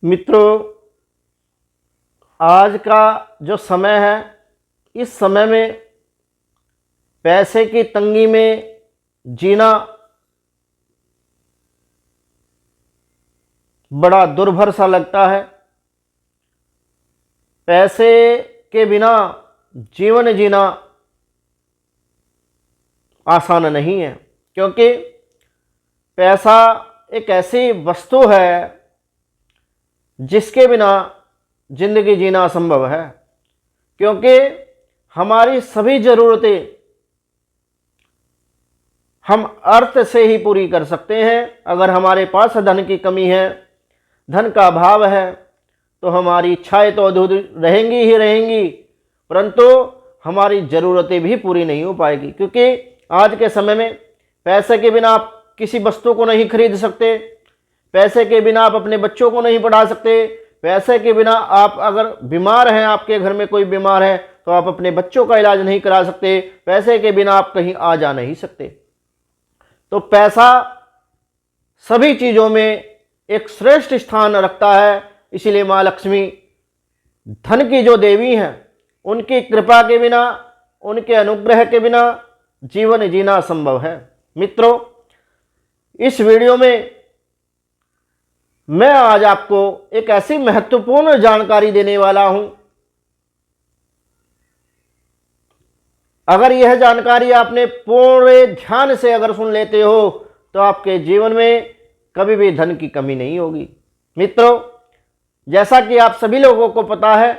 मित्रों, आज का जो समय है, इस समय में पैसे की तंगी में जीना बड़ा दुर्भर सा लगता है। पैसे के बिना जीवन जीना आसान नहीं है, क्योंकि पैसा एक ऐसी वस्तु है जिसके बिना जिंदगी जीना असंभव है। क्योंकि हमारी सभी ज़रूरतें हम अर्थ से ही पूरी कर सकते हैं। अगर हमारे पास धन की कमी है, धन का अभाव है, तो हमारी इच्छाएं तो अधूरी रहेंगी ही रहेंगी, परंतु हमारी ज़रूरतें भी पूरी नहीं हो पाएगी। क्योंकि आज के समय में पैसे के बिना आप किसी वस्तु को नहीं खरीद सकते, पैसे के बिना आप अपने बच्चों को नहीं पढ़ा सकते, पैसे के बिना आप अगर बीमार हैं, आपके घर में कोई बीमार है, तो आप अपने बच्चों का इलाज नहीं करा सकते, पैसे के बिना आप कहीं आ जा नहीं सकते। तो पैसा सभी चीज़ों में एक श्रेष्ठ स्थान रखता है। इसीलिए माँ लक्ष्मी धन की जो देवी हैं, उनकी कृपा के बिना, उनके अनुग्रह के बिना जीवन जीना संभव है। मित्रों, इस वीडियो में मैं आज आपको एक ऐसी महत्वपूर्ण जानकारी देने वाला हूं, अगर यह जानकारी आपने पूरे ध्यान से अगर सुन लेते हो तो आपके जीवन में कभी भी धन की कमी नहीं होगी। मित्रों, जैसा कि आप सभी लोगों को पता है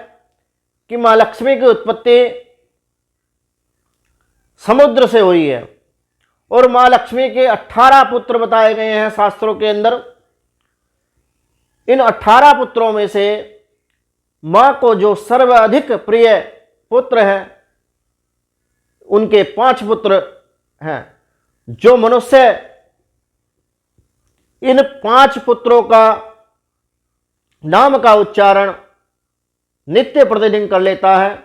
कि मां लक्ष्मी की उत्पत्ति समुद्र से हुई है और मां लक्ष्मी के 18 पुत्र बताए गए हैं शास्त्रों के अंदर। इन 18 पुत्रों में से मां को जो सर्वाधिक प्रिय पुत्र हैं, उनके 5 पुत्र हैं। जो मनुष्य इन 5 पुत्रों का नाम का उच्चारण नित्य प्रतिदिन कर लेता है,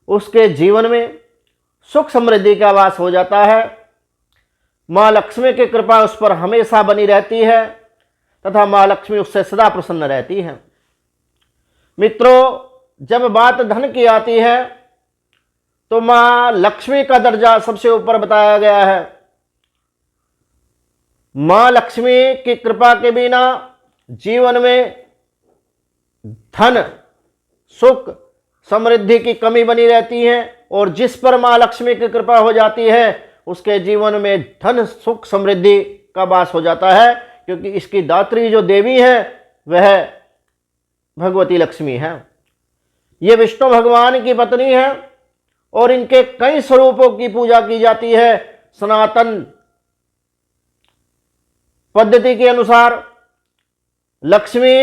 उसके जीवन में सुख समृद्धि का वास हो जाता है। मां लक्ष्मी की कृपा उस पर हमेशा बनी रहती है तथा मां लक्ष्मी उससे सदा प्रसन्न रहती है। मित्रों, जब बात धन की आती है तो मां लक्ष्मी का दर्जा सबसे ऊपर बताया गया है। मां लक्ष्मी की कृपा के बिना जीवन में धन, सुख, समृद्धि की कमी बनी रहती है, और जिस पर मां लक्ष्मी की कृपा हो जाती है उसके जीवन में धन, सुख, समृद्धि का वास हो जाता है। क्योंकि इसकी दात्री जो देवी है वह भगवती लक्ष्मी है। ये विष्णु भगवान की पत्नी है और इनके कई स्वरूपों की पूजा की जाती है। सनातन पद्धति के अनुसार लक्ष्मी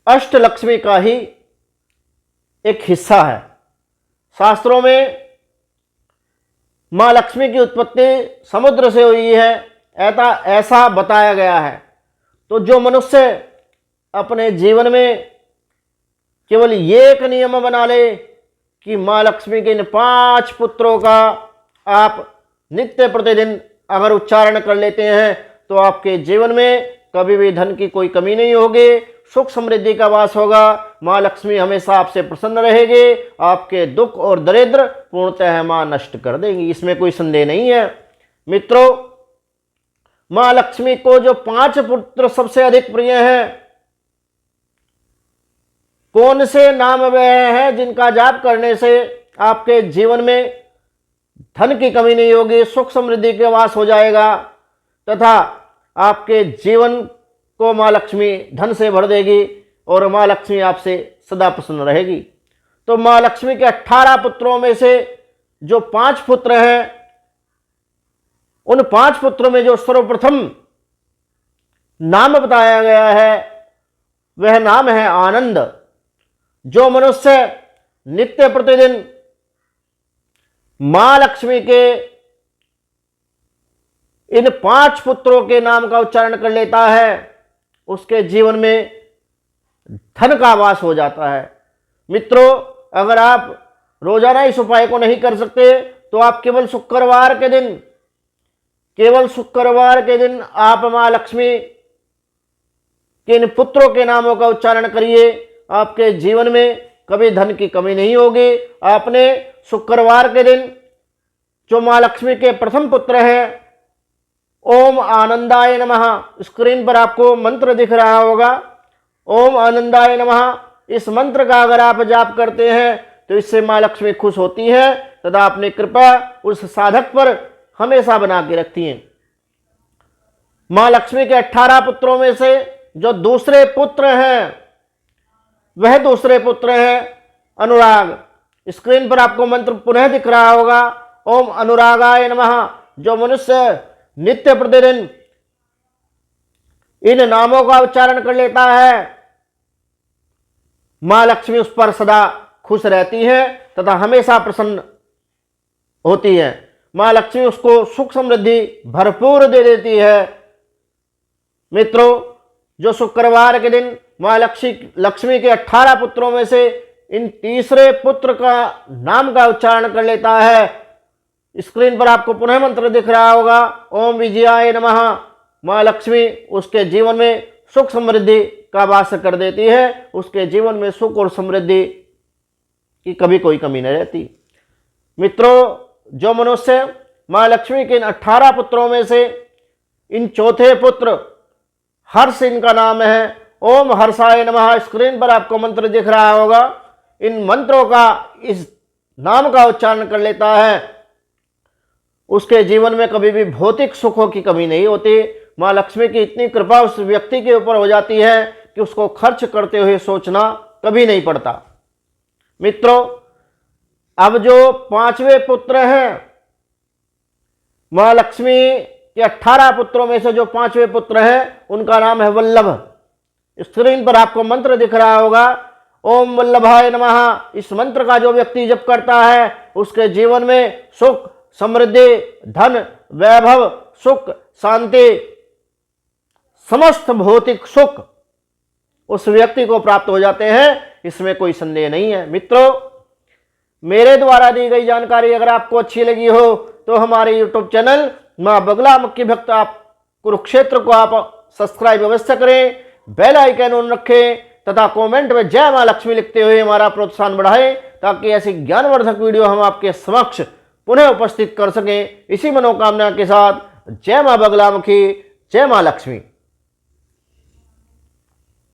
अष्ट लक्ष्मी का ही एक हिस्सा है। शास्त्रों में मां लक्ष्मी की उत्पत्ति समुद्र से हुई है, ऐसा बताया गया है। तो जो मनुष्य अपने जीवन में केवल ये एक नियम बना ले कि मां लक्ष्मी के इन 5 पुत्रों का आप नित्य प्रतिदिन अगर उच्चारण कर लेते हैं, तो आपके जीवन में कभी भी धन की कोई कमी नहीं होगी, सुख समृद्धि का वास होगा। मां लक्ष्मी हमेशा आपसे प्रसन्न रहेगी, आपके दुख और दरिद्र पूर्णतः मां नष्ट कर देंगी, इसमें कोई संदेह नहीं है। मित्रों, मां लक्ष्मी को जो 5 पुत्र सबसे अधिक प्रिय हैं, कौन से नाम वह हैं जिनका जाप करने से आपके जीवन में धन की कमी नहीं होगी, सुख समृद्धि के वास हो जाएगा तथा आपके जीवन को मां लक्ष्मी धन से भर देगी और मां लक्ष्मी आपसे सदा प्रसन्न रहेगी। तो मां लक्ष्मी के 18 पुत्रों में से जो 5 पुत्र हैं, उन 5 पुत्रों में जो सर्वप्रथम नाम बताया गया है वह नाम है आनंद। जो मनुष्य नित्य प्रतिदिन मां लक्ष्मी के इन 5 पुत्रों के नाम का उच्चारण कर लेता है, उसके जीवन में धन का वास हो जाता है। मित्रों, अगर आप रोजाना इस उपाय को नहीं कर सकते तो आप केवल शुक्रवार के दिन आप मां लक्ष्मी कि इन पुत्रों के नामों का उच्चारण करिए, आपके जीवन में कभी धन की कमी नहीं होगी। आपने शुक्रवार के दिन जो माँ लक्ष्मी के प्रथम पुत्र हैं, ओम आनंदाय नमः, स्क्रीन पर आपको मंत्र दिख रहा होगा, ओम आनंदाय नमः, इस मंत्र का अगर आप जाप करते हैं तो इससे माँ लक्ष्मी खुश होती है तथा अपनी कृपा उस साधक पर हमेशा बना के रखती हैं। माँ लक्ष्मी के 18 पुत्रों में से जो दूसरे पुत्र हैं वह दूसरे पुत्र हैं अनुराग। स्क्रीन पर आपको मंत्र पुनः दिख रहा होगा, ओम अनुरागाय नमः। जो मनुष्य नित्य प्रतिदिन इन नामों का उच्चारण कर लेता है, मां लक्ष्मी उस पर सदा खुश रहती है तथा हमेशा प्रसन्न होती है। मां लक्ष्मी उसको सुख समृद्धि भरपूर दे देती है। मित्रों, जो शुक्रवार के दिन मां लक्ष्मी के 18 पुत्रों में से इन तीसरे पुत्र का नाम का उच्चारण कर लेता है, स्क्रीन पर आपको पुनः मंत्र दिख रहा होगा, ओम विजयाय नमः। मां लक्ष्मी उसके जीवन में सुख समृद्धि का वास कर देती है, उसके जीवन में सुख और समृद्धि की कभी कोई कमी नहीं रहती। मित्रों, जो मनुष्य मां लक्ष्मी के इन 18 पुत्रों में से इन चौथे पुत्र हर्ष इनका नाम है, ओम हर्षाय नमः, स्क्रीन पर आपको मंत्र दिख रहा होगा, इन मंत्रों का इस नाम का उच्चारण कर लेता है, उसके जीवन में कभी भी भौतिक सुखों की कमी नहीं होती। मां लक्ष्मी की इतनी कृपा उस व्यक्ति के ऊपर हो जाती है कि उसको खर्च करते हुए सोचना कभी नहीं पड़ता। मित्रों, अब जो 5वें पुत्र हैं, मां लक्ष्मी के 18 पुत्रों में से जो 5वें पुत्र हैं उनका नाम है वल्लभ। स्क्रीन पर आपको मंत्र दिख रहा होगा, ओम वल्लभाय नमः। इस मंत्र का जो व्यक्ति जप करता है उसके जीवन में सुख समृद्धि धन वैभव सुख शांति समस्त भौतिक सुख उस व्यक्ति को प्राप्त हो जाते हैं, इसमें कोई संदेह नहीं है। मित्रों, मेरे द्वारा दी गई जानकारी अगर आपको अच्छी लगी हो तो हमारे YouTube चैनल मां बगलामुखी भक्त आप कुरुक्षेत्र को आप सब्सक्राइब अवश्य करें, बेल आइकन ऑन रखें तथा कमेंट में जय मां लक्ष्मी लिखते हुए हमारा प्रोत्साहन बढ़ाएं, ताकि ऐसी ज्ञानवर्धक वीडियो हम आपके समक्ष पुनः उपस्थित कर सकें। इसी मनोकामना के साथ जय मां बगलामुखी, जय मां लक्ष्मी।